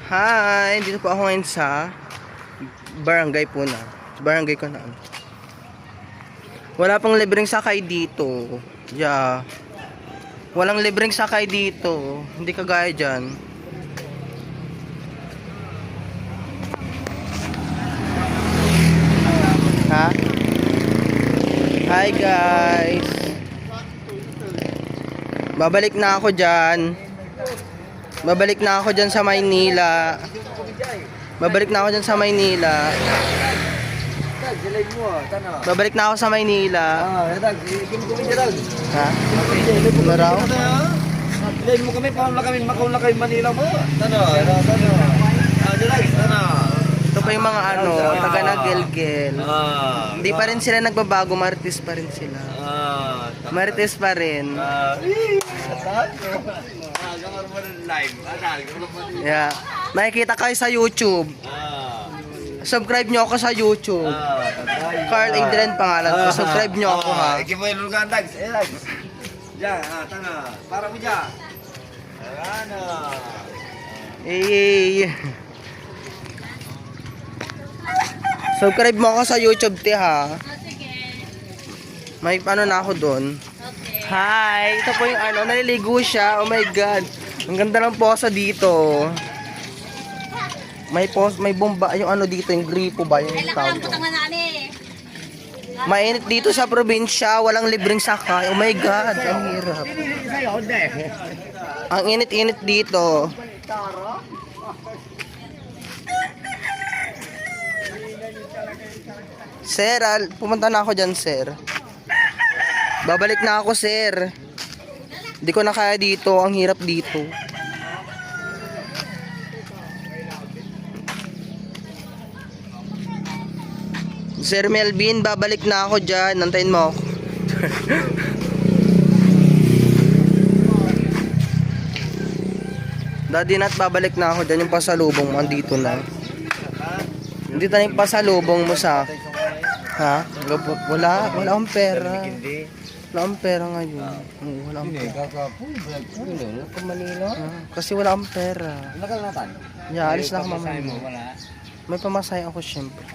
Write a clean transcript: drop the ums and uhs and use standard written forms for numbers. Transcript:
Hi! Dito po ako ngayon sa barangay po na. Barangay ko na. Wala pang libreng sakay dito. Yeah. Walang libreng sakay dito. Hindi kagaya dyan. Ha? Hi guys! Babalik na ako dyan. Babalik na ako dyan sa Maynila. Babalik na ako dyan sa Maynila. Babalik na ako sa Maynila. Ha? Ano raw? Bilay mo kami, paano kami makauna kay Manila mo? Tano, tano. Ito pa yung mga taga Nagelgel. Hindi pa rin sila nagbabago, Marites pa rin sila. Marites pa rin. Yeah. Makikita kayo sa YouTube. Subscribe nyo ako sa YouTube. Carl Adrian pangalan ko. Subscribe nyo ako ha. Iki mo yung lugan, Dags. Dags. Diyan, tanga. Para mo dyan. Ano? Eh. Subscribe mo ako sa YouTube, te ha. May paano na ako doon. Hi! Ito po yung naliligo siya. Oh my God. Ang ganda ng posa dito. May bomba. Yung dito, yung gripo ba? Yung tawag ko. Mainit dito sa probinsya. Walang libreng sakay. Oh my God. Ang hirap. Ang init-init dito. Sir, pumunta na ako dyan, sir. Babalik na ako, sir. Hindi ko na kaya dito. Ang hirap dito. Sir Melvin, babalik na ako dyan. Nantayin mo ako. Daddy Nat, babalik na ako dyan. Yung pasalubong mo, andito na. Andito na yung pasalubong mo sa... Ha? Wala akong pera. Wala akong pera ngayon. Wala akong pera. Manila? Kasi wala akong pera. Nakalatan? Yeah, alis na ako mamaya. May pamasahe ako syempre.